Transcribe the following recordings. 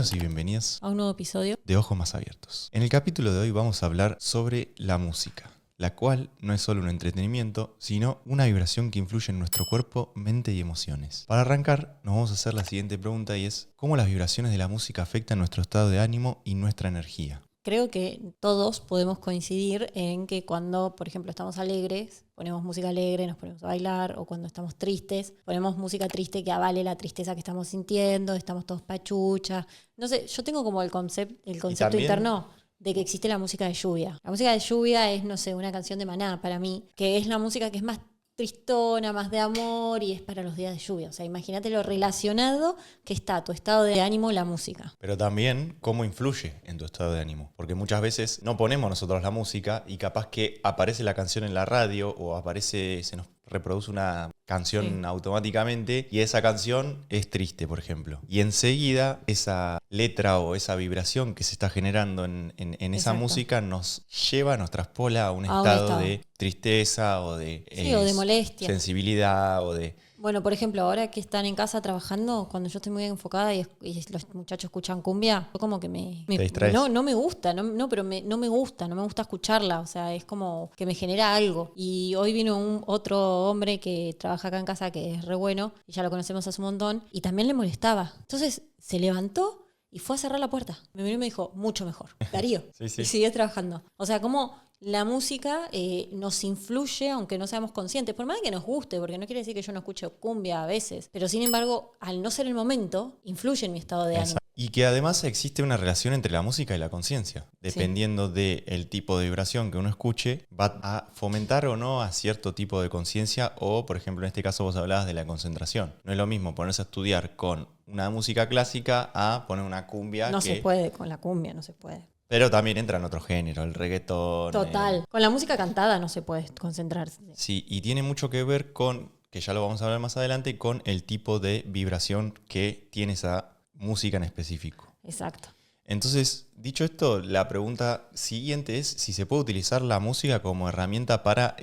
Bienvenidos y bienvenidas a un nuevo episodio de Ojos Más Abiertos. En el capítulo de hoy vamos a hablar sobre la música, la cual no es solo un entretenimiento, sino una vibración que influye en nuestro cuerpo, mente y emociones. Para arrancar, nos vamos a hacer la siguiente pregunta y es: ¿cómo las vibraciones de la música afectan nuestro estado de ánimo y nuestra energía? Creo que todos podemos coincidir en que cuando, por ejemplo, estamos alegres, ponemos música alegre, nos ponemos a bailar, o cuando estamos tristes, ponemos música triste que avale la tristeza que estamos sintiendo, estamos todos pachuchas. No sé, yo tengo como el concepto también interno de que existe la música de lluvia. La música de lluvia es, no sé, una canción de Maná para mí, que es la música que es más tristona, más de amor y es para los días de lluvia. O sea, imagínate lo relacionado que está tu estado de ánimo la música. Pero también cómo influye en tu estado de ánimo. Porque muchas veces no ponemos nosotros la música y capaz que aparece la canción en la radio o se nos reproduce una canción automáticamente y esa canción es triste, por ejemplo. Y enseguida esa letra o esa vibración que se está generando en esa música nos traspola a un estado de tristeza o de, o de molestia, sensibilidad o de... Bueno, por ejemplo, ahora que están en casa trabajando, cuando yo estoy muy enfocada y los muchachos escuchan cumbia, yo como que ¿Te distraes? no me gusta, no me gusta escucharla, o sea, es como que me genera algo. Y hoy vino otro hombre que trabaja acá en casa que es re bueno, y ya lo conocemos hace un montón, y también le molestaba. Entonces se levantó y fue a cerrar la puerta. Me miró y me dijo, mucho mejor, Darío. Sí. Y siguió trabajando. O sea, como la música nos influye, aunque no seamos conscientes, por más que nos guste, porque no quiere decir que yo no escuche cumbia a veces, pero sin embargo, al no ser el momento, influye en mi estado de ánimo. Y que además existe una relación entre la música y la conciencia. Dependiendo del tipo de vibración que uno escuche, va a fomentar o no a cierto tipo de conciencia o, por ejemplo, en este caso vos hablabas de la concentración. No es lo mismo ponerse a estudiar con una música clásica a poner una cumbia. No se puede, con la cumbia no se puede. Pero también entra en otro género, el reggaetón. Total. Con la música cantada no se puede concentrarse. Sí, y tiene mucho que ver con, que ya lo vamos a hablar más adelante, con el tipo de vibración que tiene esa música en específico. Exacto. Entonces, dicho esto, la pregunta siguiente es si se puede utilizar la música como herramienta para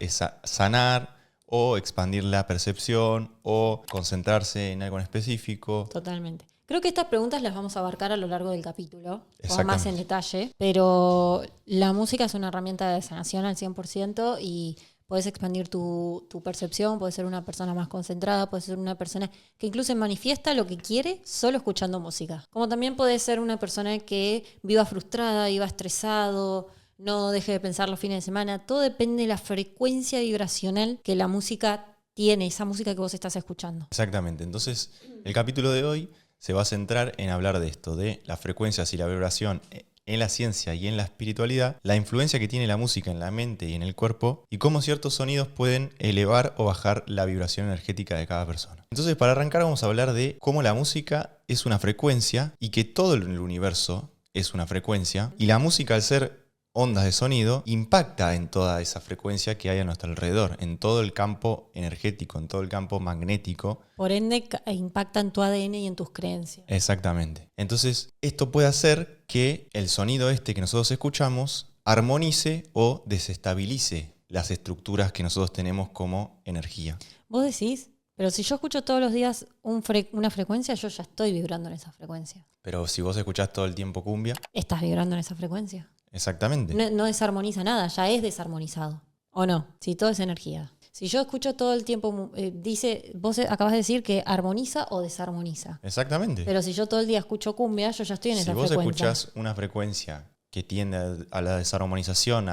sanar o expandir la percepción o concentrarse en algo en específico. Totalmente. Creo que estas preguntas las vamos a abarcar a lo largo del capítulo, o más en detalle, pero la música es una herramienta de sanación al 100% y puedes expandir tu percepción, puedes ser una persona más concentrada, puedes ser una persona que incluso manifiesta lo que quiere solo escuchando música. Como también puedes ser una persona que viva frustrada, viva estresado, no deje de pensar los fines de semana. Todo depende de la frecuencia vibracional que la música tiene, esa música que vos estás escuchando. Exactamente. Entonces, el capítulo de hoy se va a centrar en hablar de esto, de las frecuencias y la vibración en la ciencia y en la espiritualidad, la influencia que tiene la música en la mente y en el cuerpo y cómo ciertos sonidos pueden elevar o bajar la vibración energética de cada persona. Entonces, para arrancar vamos a hablar de cómo la música es una frecuencia y que todo el universo es una frecuencia y la música, al ser ondas de sonido, impacta en toda esa frecuencia que hay a nuestro alrededor, en todo el campo energético, en todo el campo magnético. Por ende, impacta en tu ADN y en tus creencias. Exactamente. Entonces, esto puede hacer que el sonido que nosotros escuchamos armonice o desestabilice las estructuras que nosotros tenemos como energía. Vos decís, pero si yo escucho todos los días una frecuencia, yo ya estoy vibrando en esa frecuencia. Pero si vos escuchás todo el tiempo cumbia... ¿Estás vibrando en esa frecuencia? Exactamente. No desarmoniza nada, ya es desarmonizado. ¿O no? Si todo es energía. Si yo escucho todo el tiempo, vos acabas de decir que armoniza o desarmoniza. Exactamente. Pero si yo todo el día escucho cumbia, yo ya estoy en esa frecuencia. Si vos escuchás una frecuencia que tiende a la desarmonización,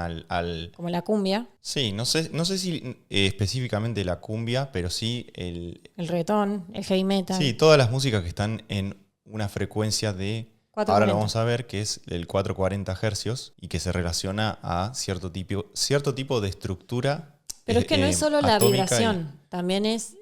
como la cumbia. Sí, no sé si específicamente la cumbia, pero sí el reggaetón, el heavy metal. Sí, todas las músicas que están en una frecuencia de... 440. Ahora lo vamos a ver, que es el 440 Hz y que se relaciona a cierto tipo de estructura. Pero es que no es solo la vibración, y... también es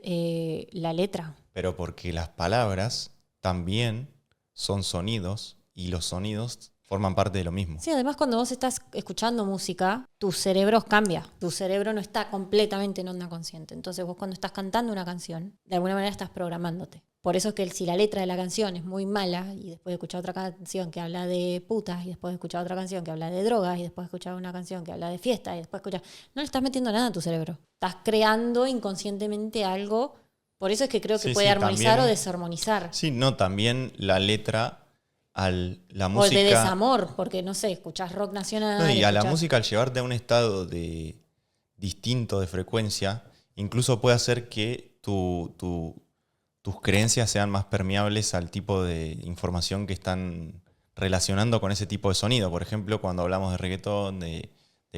la letra. Pero porque las palabras también son sonidos y los sonidos forman parte de lo mismo. Sí, además cuando vos estás escuchando música, tu cerebro cambia. Tu cerebro no está completamente en onda consciente. Entonces vos cuando estás cantando una canción, de alguna manera estás programándote. Por eso es que si la letra de la canción es muy mala y después de escuchar otra canción que habla de putas y después de escuchar otra canción que habla de drogas y después de escuchar una canción que habla de fiesta y después escuchar... No le estás metiendo nada a tu cerebro. Estás creando inconscientemente algo. Por eso es que creo que puede armonizar también, o desarmonizar. Sí, no, también la letra la O música... de desamor, porque no sé, escuchás rock nacional. No, y a la música, al llevarte a un estado distinto de frecuencia, incluso puede hacer que tus creencias sean más permeables al tipo de información que están relacionando con ese tipo de sonido. Por ejemplo, cuando hablamos de reggaetón, de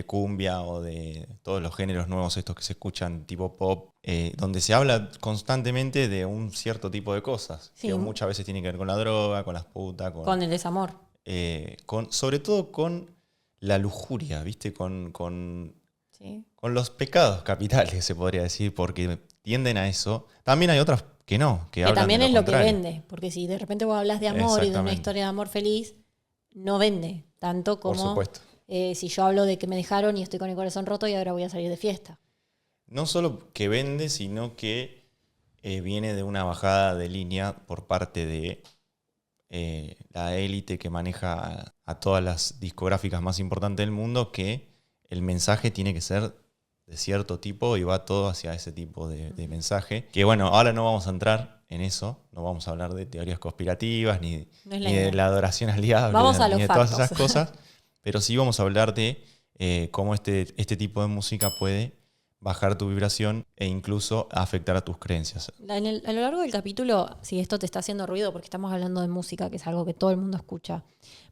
cumbia o de todos los géneros nuevos estos que se escuchan, tipo pop, donde se habla constantemente de un cierto tipo de cosas, Sí. que muchas veces tienen que ver con la droga, con las putas, Con el desamor. sobre todo con la lujuria, ¿viste? Sí. Con los pecados capitales, se podría decir, porque tienden a eso. También hay otras que no, que hablan también de es lo lo que contrario. vende, porque si de repente vos hablas de amor y de una Exactamente. historia de amor feliz, no vende tanto Por como supuesto. Si yo hablo de que me dejaron y estoy con el corazón roto y ahora voy a salir de fiesta. No solo que vende, sino que viene de una bajada de línea por parte de la élite que maneja a todas las discográficas más importantes del mundo, que el mensaje tiene que ser de cierto tipo y va todo hacia ese tipo de mensaje. Que bueno, ahora no vamos a entrar en eso, no vamos a hablar de teorías conspirativas, ni de la adoración al diablo, Vamos a ni los de todas factos. esas cosas, pero sí vamos a hablar de cómo este tipo de música puede bajar tu vibración e incluso afectar a tus creencias. A lo largo del capítulo, si esto te está haciendo ruido, porque estamos hablando de música, que es algo que todo el mundo escucha,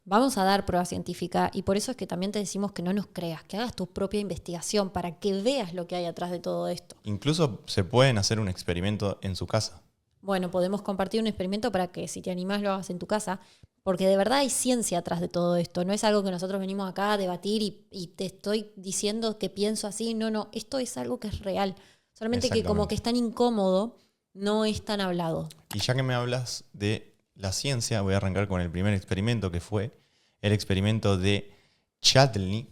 vamos a dar prueba científica y por eso es que también te decimos que no nos creas, que hagas tu propia investigación para que veas lo que hay atrás de todo esto. Incluso se pueden hacer un experimento en su casa. Bueno, podemos compartir un experimento para que si te animás lo hagas en tu casa, porque de verdad hay ciencia atrás de todo esto. No es algo que nosotros venimos acá a debatir y te estoy diciendo que pienso así. No, esto es algo que es real. Solamente que como que es tan incómodo, no es tan hablado. Y ya que me hablas de la ciencia, voy a arrancar con el primer experimento, que fue el experimento de Chladni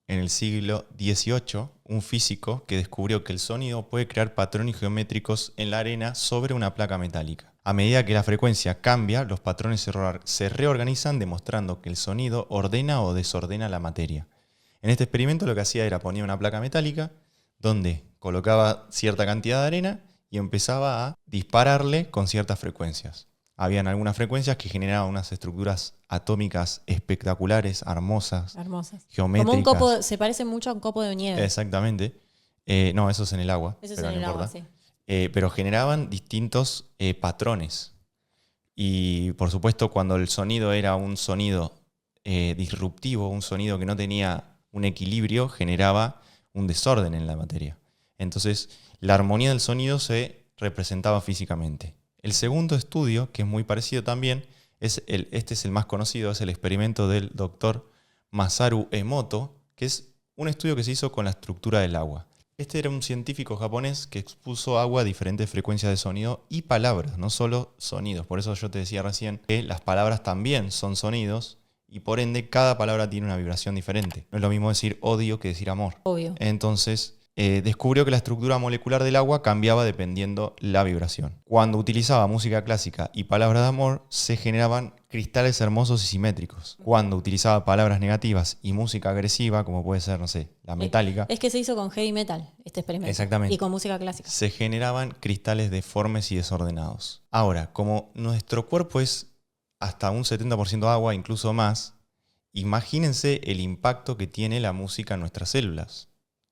en el siglo XVIII, un físico que descubrió que el sonido puede crear patrones geométricos en la arena sobre una placa metálica. A medida que la frecuencia cambia, los patrones se reorganizan, demostrando que el sonido ordena o desordena la materia. En este experimento lo que hacía era poner una placa metálica donde colocaba cierta cantidad de arena y empezaba a dispararle con ciertas frecuencias. Habían algunas frecuencias que generaban unas estructuras atómicas espectaculares, hermosas, geométricas. Como un copo, se parece mucho a un copo de nieve. Exactamente. No, eso es en el agua. Eso pero es en no el agua, importa. sí. Pero generaban distintos patrones. Y por supuesto, cuando el sonido era un sonido disruptivo, un sonido que no tenía un equilibrio, generaba un desorden en la materia. Entonces, la armonía del sonido se representaba físicamente. El segundo estudio, que es muy parecido también, este es el más conocido, es el experimento del doctor Masaru Emoto, que es un estudio que se hizo con la estructura del agua. Este era un científico japonés que expuso agua a diferentes frecuencias de sonido y palabras, no solo sonidos. Por eso yo te decía recién que las palabras también son sonidos y por ende cada palabra tiene una vibración diferente. No es lo mismo decir odio que decir amor. Obvio. Entonces, descubrió que la estructura molecular del agua cambiaba dependiendo la vibración. Cuando utilizaba música clásica y palabras de amor, se generaban cristales hermosos y simétricos. Cuando utilizaba palabras negativas y música agresiva, como puede ser, no sé, la metálica. Es que se hizo con heavy metal este experimento. Exactamente. Y con música clásica. Se generaban cristales deformes y desordenados. Ahora, como nuestro cuerpo es hasta un 70% agua, incluso más, imagínense el impacto que tiene la música en nuestras células,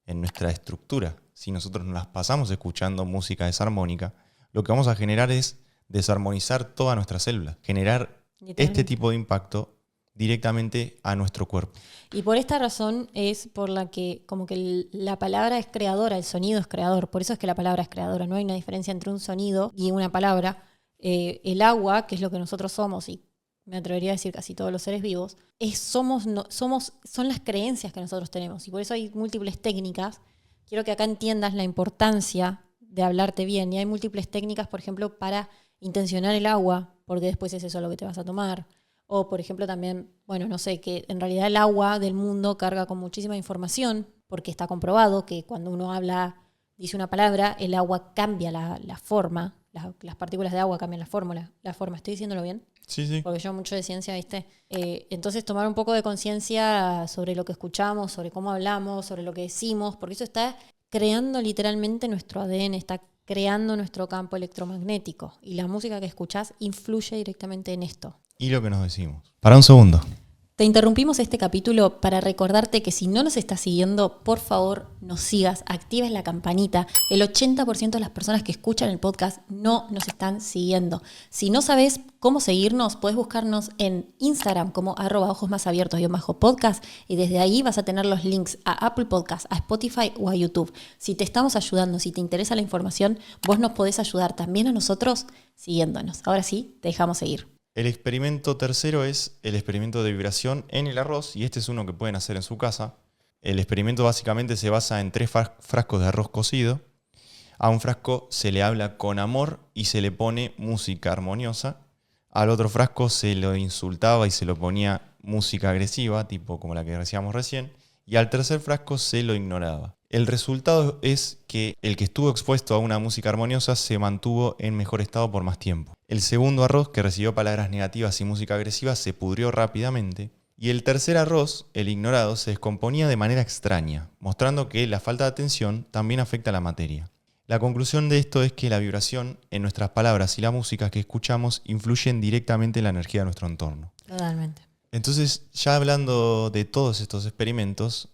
en nuestra estructura. Si nosotros nos las pasamos escuchando música desarmónica, lo que vamos a generar es desarmonizar toda nuestra célula, generar este tipo de impacto directamente a nuestro cuerpo. Y por esta razón es por la que como que la palabra es creadora, el sonido es creador. Por eso es que la palabra es creadora. No hay una diferencia entre un sonido y una palabra. El agua, que es lo que nosotros somos, y me atrevería a decir casi todos los seres vivos, son las creencias que nosotros tenemos. Y por eso hay múltiples técnicas. Quiero que acá entiendas la importancia de hablarte bien. Y hay múltiples técnicas, por ejemplo, para intencionar el agua, porque después es eso lo que te vas a tomar. O, por ejemplo, también, bueno, no sé, que en realidad el agua del mundo carga con muchísima información, porque está comprobado que cuando uno habla, dice una palabra, el agua cambia la forma. Las partículas de agua cambian la forma. ¿Estoy diciéndolo bien? Sí, sí. Porque yo mucho de ciencia, ¿viste? Entonces tomar un poco de conciencia sobre lo que escuchamos, sobre cómo hablamos, sobre lo que decimos, porque eso está creando literalmente nuestro ADN, está creando nuestro campo electromagnético. Y la música que escuchás influye directamente en esto. y lo que nos decimos. Para un segundo. Te interrumpimos este capítulo para recordarte que si no nos estás siguiendo, por favor nos sigas, actives la campanita. El 80% de las personas que escuchan el podcast no nos están siguiendo. Si no sabes cómo seguirnos, puedes buscarnos en Instagram como @ojosmasabiertos_podcast y desde ahí vas a tener los links a Apple Podcasts, a Spotify o a YouTube. Si te estamos ayudando, si te interesa la información, vos nos podés ayudar también a nosotros siguiéndonos. Ahora sí, te dejamos seguir. El experimento tercero es el experimento de vibración en el arroz, y este es uno que pueden hacer en su casa. El experimento básicamente se basa en 3 frascos de arroz cocido. A un frasco se le habla con amor y se le pone música armoniosa. Al otro frasco se lo insultaba y se lo ponía música agresiva, tipo como la que decíamos recién. Y al tercer frasco se lo ignoraba. El resultado es que el que estuvo expuesto a una música armoniosa se mantuvo en mejor estado por más tiempo. El segundo arroz, que recibió palabras negativas y música agresiva, se pudrió rápidamente. Y el tercer arroz, el ignorado, se descomponía de manera extraña, mostrando que la falta de atención también afecta a la materia. La conclusión de esto es que la vibración en nuestras palabras y la música que escuchamos influyen directamente en la energía de nuestro entorno. Totalmente. Entonces, ya hablando de todos estos experimentos,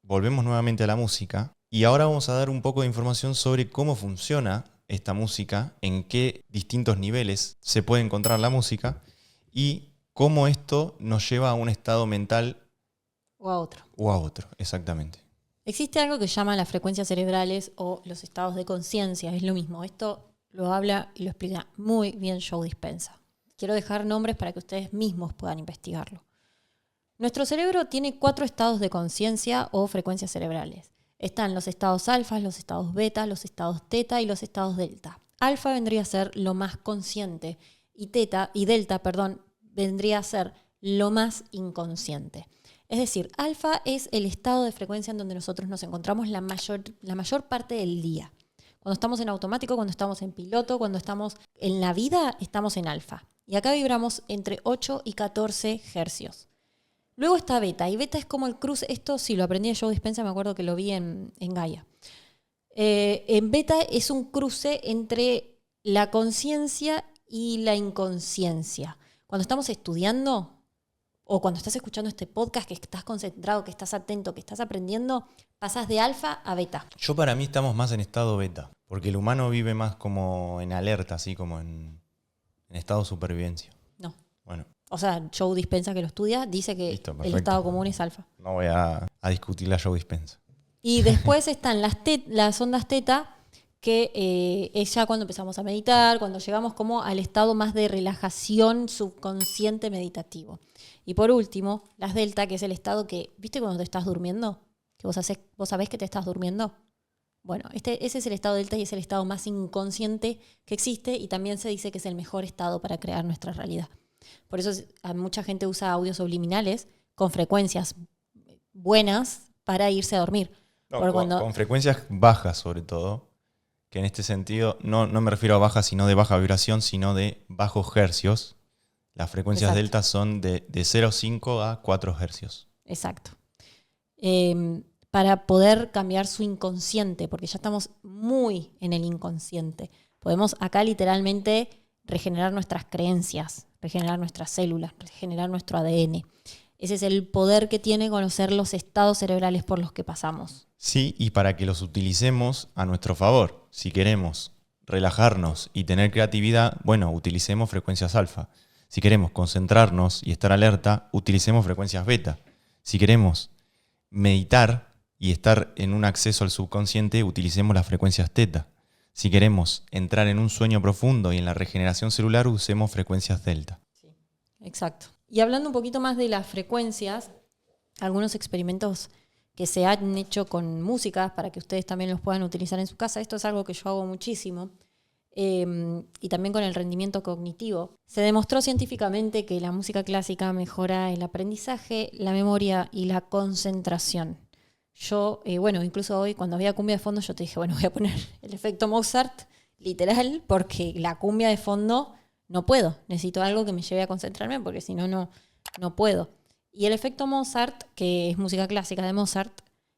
volvemos nuevamente a la música y ahora vamos a dar un poco de información sobre cómo funciona esta música, en qué distintos niveles se puede encontrar la música y cómo esto nos lleva a un estado mental O a otro. o a otro, exactamente. Existe algo que llaman las frecuencias cerebrales o los estados de conciencia, es lo mismo. Esto lo habla y lo explica muy bien Joe Dispenza. Quiero dejar nombres para que ustedes mismos puedan investigarlo. Nuestro cerebro tiene 4 estados de conciencia o frecuencias cerebrales. Están los estados alfa, los estados beta, los estados teta y los estados delta. Alfa vendría a ser lo más consciente y delta, vendría a ser lo más inconsciente. Es decir, alfa es el estado de frecuencia en donde nosotros nos encontramos la mayor parte del día. Cuando estamos en automático, cuando estamos en piloto, cuando estamos en la vida, estamos en alfa. Y acá vibramos entre 8 y 14 hercios. Luego está beta, y beta es como el cruce, esto sí lo aprendí de Joe Dispenza, me acuerdo que lo vi en Gaia. En beta es un cruce entre la conciencia y la inconsciencia. Cuando estamos estudiando o cuando estás escuchando este podcast, que estás concentrado, que estás atento, que estás aprendiendo, pasas de alfa a beta. Yo para mí estamos más en estado beta, porque el humano vive más como en alerta, así como en estado de supervivencia. No. Bueno. O sea, Joe Dispenza, que lo estudia, dice que Listo, el estado común es alfa. No voy a discutir la Joe Dispenza. Y después están las ondas teta, que es ya cuando empezamos a meditar, cuando llegamos como al estado más de relajación subconsciente meditativo. Y por último, las delta, que es el estado que, ¿viste cuando te estás durmiendo? Que vos sabés que te estás durmiendo. Bueno, ese es el estado delta y es el estado más inconsciente que existe y también se dice que es el mejor estado para crear nuestra realidad. Por eso mucha gente usa audios subliminales con frecuencias buenas para irse a dormir. No, con frecuencias bajas sobre todo, que en este sentido no me refiero a bajas sino de baja vibración, sino de bajos hercios. Las frecuencias Exacto. delta son de 0,5 a 4 hercios. Exacto. Para poder cambiar su inconsciente, porque ya estamos muy en el inconsciente. Podemos acá literalmente regenerar nuestras creencias, regenerar nuestras células, regenerar nuestro ADN. Ese es el poder que tiene conocer los estados cerebrales por los que pasamos. Sí, y para que los utilicemos a nuestro favor. Si queremos relajarnos y tener creatividad, bueno, utilicemos frecuencias alfa. Si queremos concentrarnos y estar alerta, utilicemos frecuencias beta. Si queremos meditar y estar en un acceso al subconsciente, utilicemos las frecuencias teta. Si queremos entrar en un sueño profundo y en la regeneración celular, usemos frecuencias delta. Sí, exacto. Y hablando un poquito más de las frecuencias, algunos experimentos que se han hecho con música para que ustedes también los puedan utilizar en su casa. Esto es algo que yo hago muchísimo. Y también con el rendimiento cognitivo. Se demostró científicamente que la música clásica mejora el aprendizaje, la memoria y la concentración. Yo, incluso hoy cuando había cumbia de fondo, yo te dije, voy a poner el efecto Mozart, literal, porque la cumbia de fondo no puedo. Necesito algo que me lleve a concentrarme porque si no, no puedo. Y el efecto Mozart, que es música clásica de Mozart,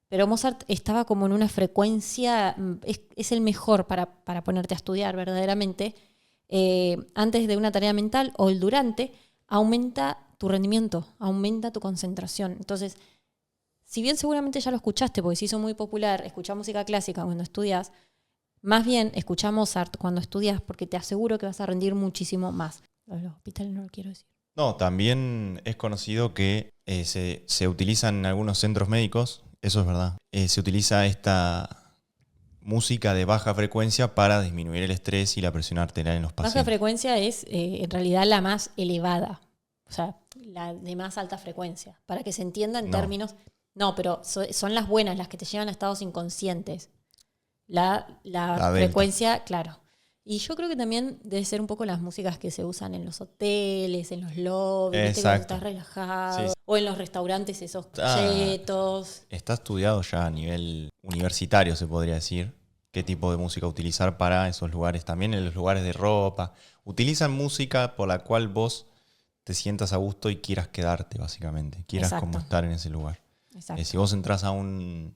pero Mozart estaba como en una frecuencia, es el mejor para ponerte a estudiar verdaderamente, antes de una tarea mental o el durante, aumenta tu rendimiento, aumenta tu concentración. Entonces, si bien seguramente ya lo escuchaste, porque se hizo muy popular escuchar música clásica cuando estudias, más bien escuchá Mozart cuando estudias, porque te aseguro que vas a rendir muchísimo más. Los hospitales no lo quiero decir. No, también es conocido que se utiliza en algunos centros médicos, eso es verdad. Se utiliza esta música de baja frecuencia para disminuir el estrés y la presión arterial en los pacientes. Baja frecuencia es en realidad la más elevada, o sea, la de más alta frecuencia, para que se entienda en términos... No, pero son las buenas, las que te llevan a estados inconscientes. La frecuencia, claro. Y yo creo que también debe ser un poco las músicas que se usan en los hoteles, en los lobbies, ¿viste? Cuando estás relajado, sí. O en los restaurantes esos chetos. Está estudiado ya a nivel universitario, se podría decir, qué tipo de música utilizar para esos lugares. También en los lugares de ropa. Utilizan música por la cual vos te sientas a gusto y quieras quedarte, básicamente. Quieras como estar en ese lugar. Si vos entras a un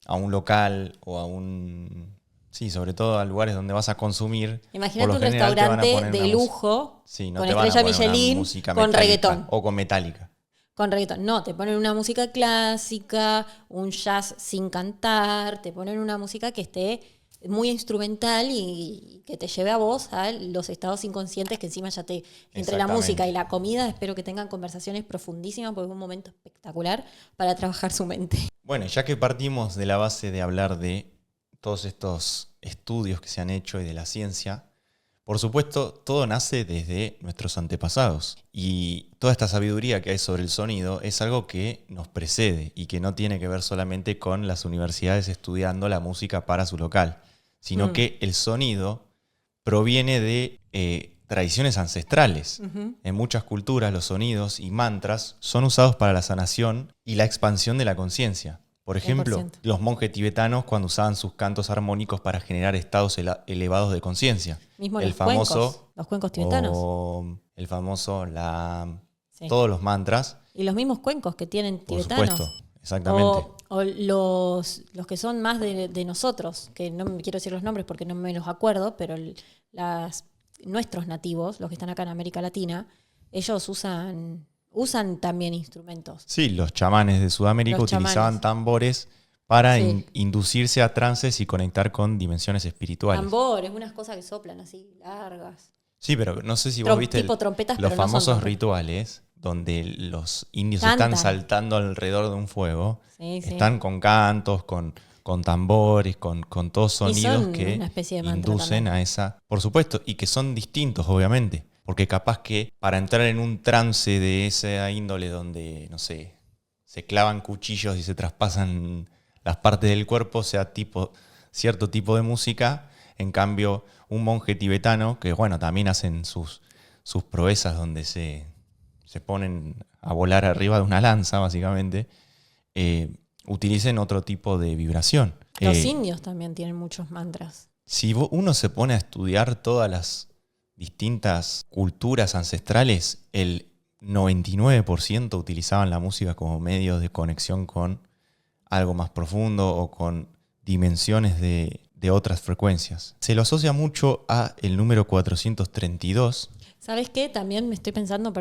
local o a un... Sí, sobre todo a lugares donde vas a consumir. Imagínate un restaurante de lujo, sí, no con te van estrella a poner Michelin, con reggaetón. O con Metallica. Con reggaetón. No, te ponen una música clásica, un jazz sin cantar, te ponen una música que esté muy instrumental y que te lleve a vos a los estados inconscientes que encima ya te... Entre la música y la comida espero que tengan conversaciones profundísimas porque es un momento espectacular para trabajar su mente. Bueno, ya que partimos de la base de hablar de todos estos estudios que se han hecho y de la ciencia, por supuesto, todo nace desde nuestros antepasados. Y toda esta sabiduría que hay sobre el sonido es algo que nos precede y que no tiene que ver solamente con las universidades estudiando la música para su local, sino que el sonido proviene de tradiciones ancestrales. En muchas culturas los sonidos y mantras son usados para la sanación y la expansión de la conciencia. Por ejemplo, 100%. Los monjes tibetanos cuando usaban sus cantos armónicos para generar estados elevados de conciencia. Mismo los cuencos tibetanos. O el famoso, todos los mantras. Y los mismos cuencos que tienen tibetanos. Por supuesto, exactamente. O los que son más de nosotros, que no me quiero decir los nombres porque no me los acuerdo, pero nuestros nativos, los que están acá en América Latina, ellos usan también instrumentos. Sí, los chamanes de Sudamérica utilizaban tambores para inducirse a trances y conectar con dimensiones espirituales. Tambores, unas cosas que soplan así, largas. Sí, pero no sé si vos viste los famosos rituales donde los indios están saltando alrededor de un fuego. Sí. Están con cantos, con tambores, con todos sonidos que inducen a esa... Por supuesto, y que son distintos, obviamente. Porque capaz que para entrar en un trance de esa índole donde, no sé, se clavan cuchillos y se traspasan las partes del cuerpo, sea cierto tipo de música. En cambio, un monje tibetano, que bueno, también hacen sus proezas donde se ponen a volar arriba de una lanza, básicamente, utilicen otro tipo de vibración. Los indios también tienen muchos mantras. Si uno se pone a estudiar todas las distintas culturas ancestrales, el 99% utilizaban la música como medio de conexión con algo más profundo o con dimensiones de otras frecuencias. Se lo asocia mucho a el número 432. ¿Sabes qué? También me estoy pensando,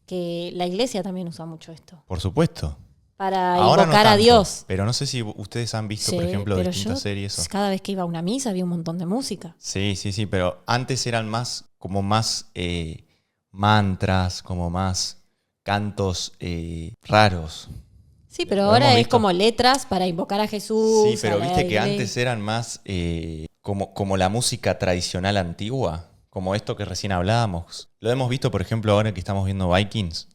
que la iglesia también usa mucho esto. Por supuesto. Para invocar a Dios. Pero no sé si ustedes han visto, por ejemplo, distintas series. Cada vez que iba a una misa había un montón de música. Sí, pero antes eran más mantras, como más cantos raros. Sí, pero ahora es como letras para invocar a Jesús. Sí, pero viste que antes eran más como la música tradicional antigua, como esto que recién hablábamos. Lo hemos visto, por ejemplo, ahora que estamos viendo Vikings.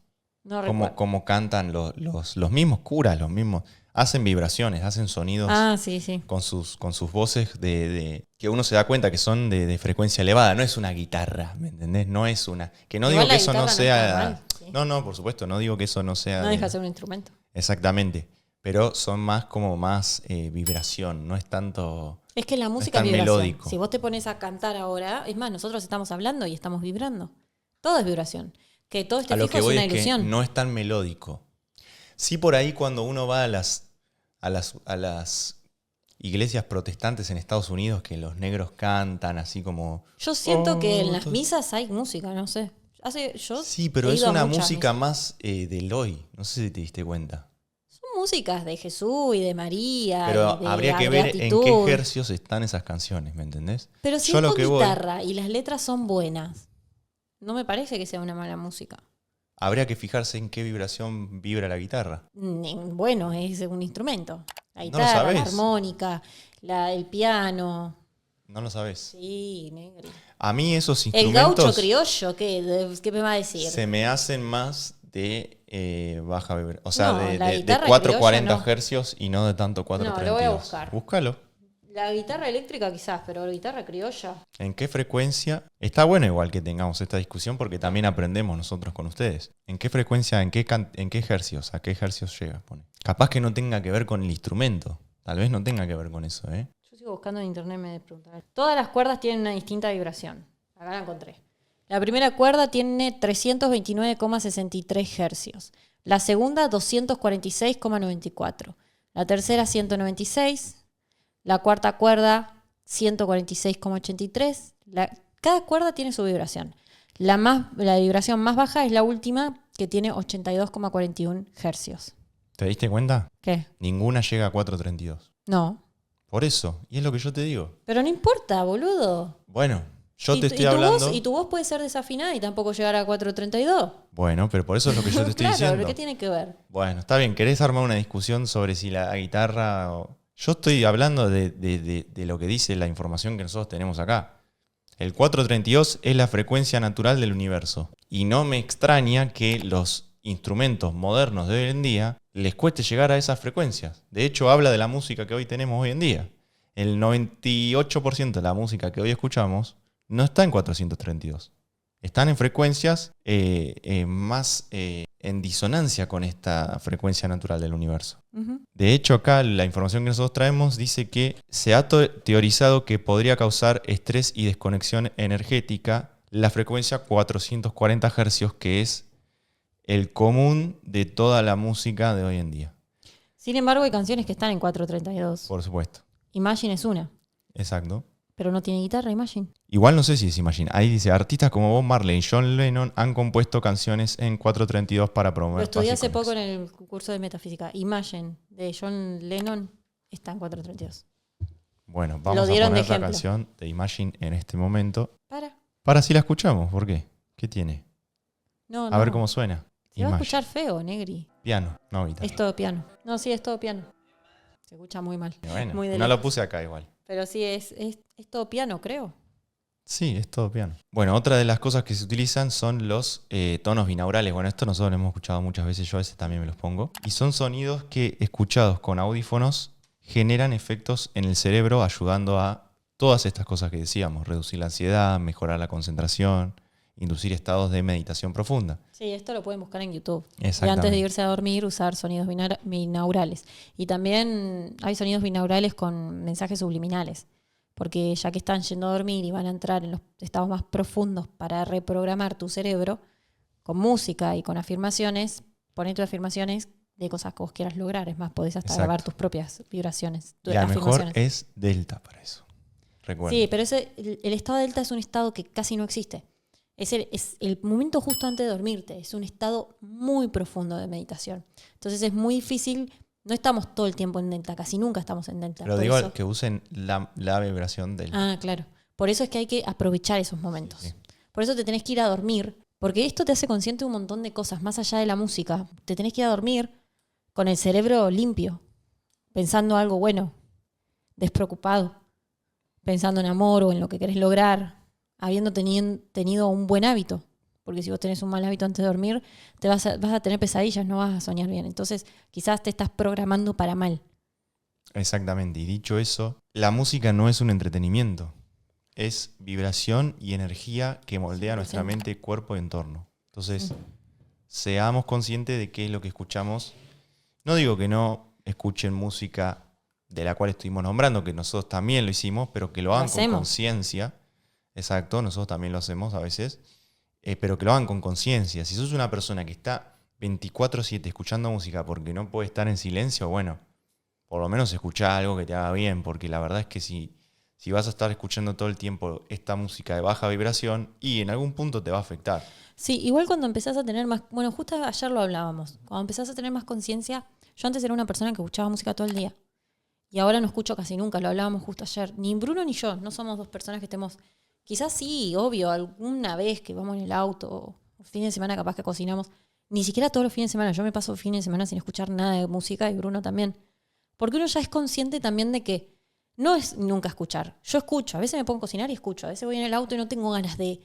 No como cantan los mismos curas, los mismos. Hacen vibraciones, hacen sonidos con sus voces que uno se da cuenta que son de frecuencia elevada. No es una guitarra, ¿me entendés? No es una... Que no digo que eso no sea... No, por supuesto, no digo que eso no sea... No deja de ser un instrumento. Exactamente. Pero son más vibración, no es tanto... Es que la música es vibración. Melódico. Si vos te pones a cantar ahora, es más, nosotros estamos hablando y estamos vibrando. Todo es vibración. Que todo este fijo es una ilusión. Que no es tan melódico. Sí, por ahí cuando uno va a las iglesias protestantes en Estados Unidos, que los negros cantan así como... Yo siento que en las misas hay música, no sé. Sí, pero es una música más del hoy. No sé si te diste cuenta. Son músicas de Jesús y de María. Pero y de habría que ver en qué hercios están esas canciones, ¿me entendés? Pero si es con guitarra y las letras son buenas, no me parece que sea una mala música. Habría que fijarse en qué vibración vibra la guitarra. Bueno, es un instrumento. La guitarra, ¿No lo la armónica, el piano. No lo sabés. Sí, negro. A mí esos instrumentos... ¿El gaucho criollo qué me va a decir? Se me hacen más de baja vibración. O sea, no, de 440 no. hercios y no de tanto 432. No, lo voy a buscar. Búscalo. La guitarra eléctrica quizás, pero la guitarra criolla. ¿En qué frecuencia? Está bueno igual que tengamos esta discusión porque también aprendemos nosotros con ustedes. ¿En qué frecuencia, en qué hercios? ¿A qué hercios llega? Pone. Capaz que no tenga que ver con el instrumento. Tal vez no tenga que ver con eso, ¿eh? Yo sigo buscando en internet, me preguntan. Todas las cuerdas tienen una distinta vibración. Acá la encontré. La primera cuerda tiene 329,63 hercios. La segunda, 246,94. La tercera, 196. La cuarta cuerda, 146,83. Cada cuerda tiene su vibración. La vibración más baja es la última, que tiene 82,41 hercios. ¿Te diste cuenta? ¿Qué? Ninguna llega a 432. No. Por eso, y es lo que yo te digo. Pero no importa, boludo. Bueno, yo te estoy hablando... Y tu voz puede ser desafinada y tampoco llegar a 432. Bueno, pero por eso es lo que yo te estoy diciendo. Claro, ¿qué tiene que ver? Bueno, está bien. ¿Querés armar una discusión sobre si la guitarra... Yo estoy hablando de lo que dice la información que nosotros tenemos acá. El 432 es la frecuencia natural del universo. Y no me extraña que los instrumentos modernos de hoy en día les cueste llegar a esas frecuencias. De hecho, habla de la música que hoy tenemos hoy en día. El 98% de la música que hoy escuchamos no está en 432. Están en frecuencias más en disonancia con esta frecuencia natural del universo. Uh-huh. De hecho, acá la información que nosotros traemos dice que se ha teorizado que podría causar estrés y desconexión energética la frecuencia 440 Hz, que es el común de toda la música de hoy en día. Sin embargo, hay canciones que están en 432. Por supuesto. Imagine es una. Exacto. Pero no tiene guitarra, Imagine. Igual no sé si es Imagine. Ahí dice, artistas como Bob Marley y John Lennon han compuesto canciones en 432 para promover. Lo estudié hace poco en el curso de metafísica. Imagine, de John Lennon, está en 432. Bueno, vamos a poner la canción de Imagine en este momento. Para si la escuchamos. ¿Por qué? ¿Qué tiene? No. A ver cómo suena. Se va a escuchar feo, Negri. Piano, no guitarra. Es todo piano. No, sí, es todo piano. Se escucha muy mal. Bueno, muy no lo puse acá igual. Pero sí, es todo piano, creo. Sí, es todo piano. Bueno, otra de las cosas que se utilizan son los tonos binaurales. Bueno, esto nosotros lo hemos escuchado muchas veces, yo a veces también me los pongo. Y son sonidos que, escuchados con audífonos, generan efectos en el cerebro ayudando a todas estas cosas que decíamos. Reducir la ansiedad, mejorar la concentración, inducir estados de meditación profunda. Sí, esto lo pueden buscar en YouTube. Exactamente. Y antes de irse a dormir, usar sonidos binaurales. Y también hay sonidos binaurales con mensajes subliminales. Porque ya que están yendo a dormir y van a entrar en los estados más profundos para reprogramar tu cerebro, con música y con afirmaciones, ponete afirmaciones de cosas que vos quieras lograr. Es más, podés hasta grabar tus propias vibraciones. Y a lo mejor es delta para eso. Recuerda. Sí, pero el estado delta es un estado que casi no existe. Es el momento justo antes de dormirte. Es un estado muy profundo de meditación. Entonces es muy difícil. No estamos todo el tiempo en delta. Casi nunca estamos en delta. Pero digo que usen la vibración delta. Ah, claro. Por eso es que hay que aprovechar esos momentos. Sí. Por eso te tenés que ir a dormir. Porque esto te hace consciente de un montón de cosas. Más allá de la música. Te tenés que ir a dormir con el cerebro limpio. Pensando algo bueno. Despreocupado. Pensando en amor o en lo que querés lograr. Habiendo tenido un buen hábito. Porque si vos tenés un mal hábito antes de dormir, vas a tener pesadillas, no vas a soñar bien. Entonces, quizás te estás programando para mal. Exactamente. Y dicho eso, la música no es un entretenimiento. Es vibración y energía que moldea nuestra mente, cuerpo y entorno. Entonces, seamos conscientes de qué es lo que escuchamos. No digo que no escuchen música de la cual estuvimos nombrando, que nosotros también lo hicimos, pero que lo hagan con conciencia. Exacto, nosotros también lo hacemos a veces. Pero que lo hagan con conciencia. Si sos una persona que está 24/7 escuchando música porque no puede estar en silencio, bueno, por lo menos escuchá algo que te haga bien, porque la verdad es que si si vas a estar escuchando todo el tiempo esta música de baja vibración y en algún punto te va a afectar. Sí, igual cuando empezás a tener más, bueno, justo ayer lo hablábamos, cuando empezás a tener más conciencia, yo antes era una persona que escuchaba música todo el día y ahora no escucho casi nunca, lo hablábamos justo ayer. Ni Bruno ni yo, no somos dos personas que estemos, quizás sí, obvio, alguna vez que vamos en el auto, o fin de semana capaz que cocinamos, ni siquiera todos los fines de semana, yo me paso fines de semana sin escuchar nada de música y Bruno también. Porque uno ya es consciente también de que no es nunca escuchar. Yo escucho, a veces me pongo a cocinar y escucho, a veces voy en el auto y no tengo ganas de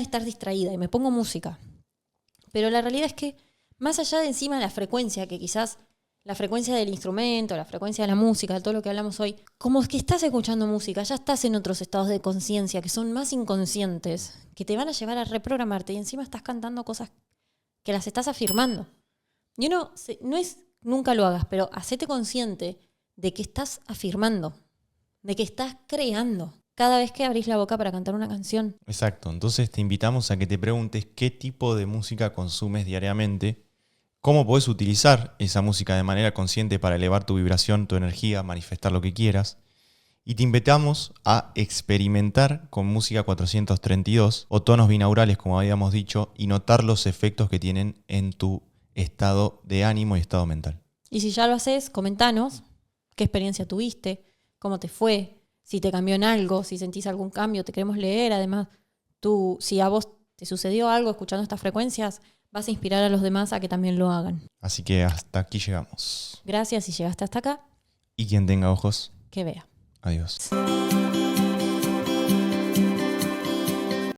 estar distraída y me pongo música. Pero la realidad es que más allá de encima de la frecuencia, que quizás la frecuencia del instrumento, la frecuencia de la música, de todo lo que hablamos hoy, como es que estás escuchando música, ya estás en otros estados de conciencia que son más inconscientes, que te van a llevar a reprogramarte y encima estás cantando cosas que las estás afirmando. Y uno, no es nunca lo hagas, pero hacete consciente de que estás afirmando, de que estás creando cada vez que abrís la boca para cantar una canción. Exacto, entonces te invitamos a que te preguntes qué tipo de música consumes diariamente, cómo podés utilizar esa música de manera consciente para elevar tu vibración, tu energía, manifestar lo que quieras. Y te invitamos a experimentar con música 432 o tonos binaurales, como habíamos dicho, y notar los efectos que tienen en tu estado de ánimo y estado mental. Y si ya lo haces, comentanos qué experiencia tuviste, cómo te fue, si te cambió en algo, si sentís algún cambio, te queremos leer. Además, si a vos te sucedió algo escuchando estas frecuencias, vas a inspirar a los demás a que también lo hagan. Así que hasta aquí llegamos. Gracias si llegaste hasta acá. Y quien tenga ojos, Que vea. adiós.